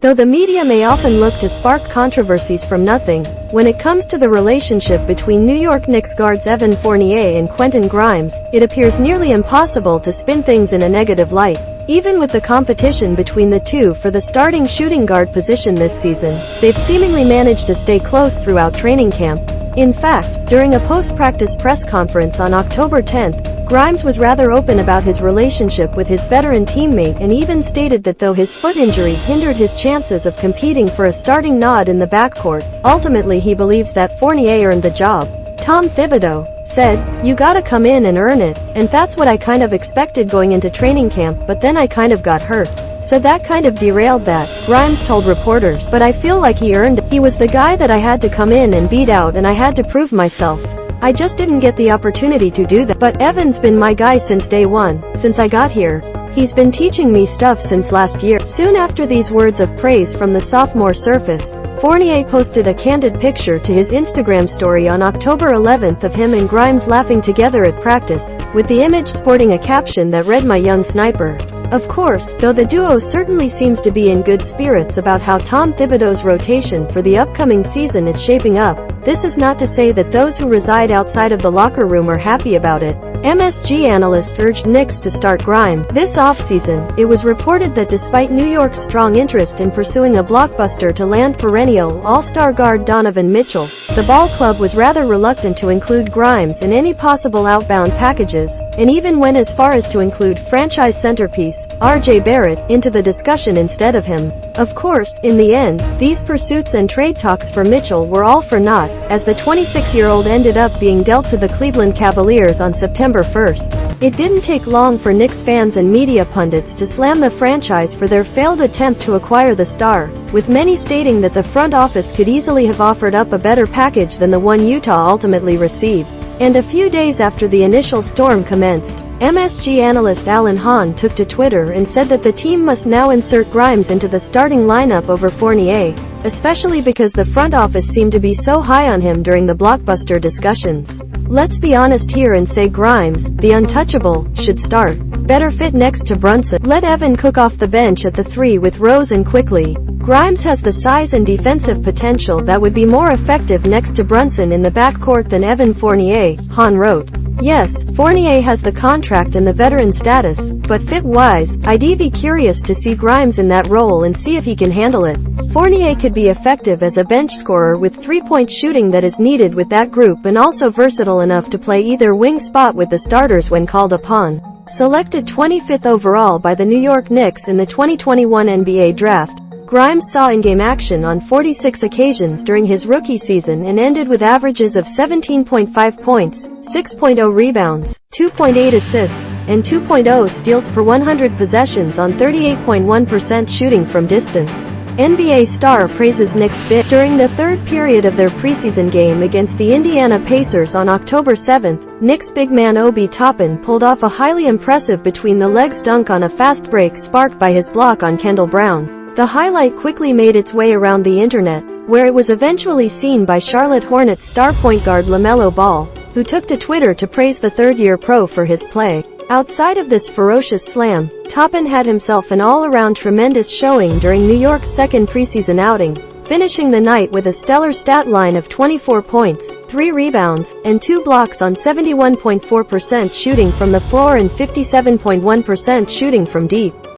Though the media may often look to spark controversies from nothing, when it comes to the relationship between New York Knicks guards Evan Fournier and Quentin Grimes, it appears nearly impossible to spin things in a negative light. Even with the competition between the two for the starting shooting guard position this season, they've seemingly managed to stay close throughout training camp. In fact, during a post-practice press conference on October 10th, Grimes was rather open about his relationship with his veteran teammate and even stated that though his foot injury hindered his chances of competing for a starting nod in the backcourt, ultimately he believes that Fournier earned the job. Tom Thibodeau said, "You gotta come in and earn it, and that's what I kind of expected going into training camp, but then I kind of got hurt. So that kind of derailed that," Grimes told reporters, "But I feel like he earned it. He was the guy that I had to come in and beat out and I had to prove myself. I just didn't get the opportunity to do that. But Evan's been my guy since day one, since I got here. He's been teaching me stuff since last year." Soon after these words of praise from the sophomore surfaced, Fournier posted a candid picture to his Instagram story on October 11th of him and Grimes laughing together at practice, with the image sporting a caption that read, "My young sniper." Of course, though the duo certainly seems to be in good spirits about how Tom Thibodeau's rotation for the upcoming season is shaping up, this is not to say that those who reside outside of the locker room are happy about it. MSG analyst urged Knicks to start Grimes this offseason. It was reported that despite New York's strong interest in pursuing a blockbuster to land perennial All-Star guard Donovan Mitchell, the ball club was rather reluctant to include Grimes in any possible outbound packages, and even went as far as to include franchise centerpiece RJ Barrett into the discussion instead of him. Of course, in the end, these pursuits and trade talks for Mitchell were all for naught, as the 26-year-old ended up being dealt to the Cleveland Cavaliers on September 1st. It didn't take long for Knicks fans and media pundits to slam the franchise for their failed attempt to acquire the star, with many stating that the front office could easily have offered up a better package than the one Utah ultimately received. And a few days after the initial storm commenced, MSG analyst Alan Hahn took to Twitter and said that the team must now insert Grimes into the starting lineup over Fournier, especially because the front office seemed to be so high on him during the blockbuster discussions. "Let's be honest here and say Grimes, the untouchable, should start. Better fit next to Brunson. Let Evan cook off the bench at the 3 with Rose and Quickly. Grimes has the size and defensive potential that would be more effective next to Brunson in the backcourt than Evan Fournier," Hahn wrote. Yes, Fournier has the contract and the veteran status, but fit-wise, I'd be curious to see Grimes in that role and see if he can handle it. Fournier could be effective as a bench scorer with three-point shooting that is needed with that group and also versatile enough to play either wing spot with the starters when called upon. Selected 25th overall by the New York Knicks in the 2021 NBA Draft, Grimes saw in-game action on 46 occasions during his rookie season and ended with averages of 17.5 points, 6.0 rebounds, 2.8 assists, and 2.0 steals per 100 possessions on 38.1% shooting from distance. NBA star praises Knicks bid. During the third period of their preseason game against the Indiana Pacers on October 7th, Knicks big man Obi Toppin pulled off a highly impressive between-the-legs dunk on a fast break sparked by his block on Kendall Brown. The highlight quickly made its way around the internet, where it was eventually seen by Charlotte Hornets star point guard LaMelo Ball, who took to Twitter to praise the third-year pro for his play. Outside of this ferocious slam, Toppin had himself an all-around tremendous showing during New York's second preseason outing, finishing the night with a stellar stat line of 24 points, 3 rebounds, and 2 blocks on 71.4% shooting from the floor and 57.1% shooting from deep.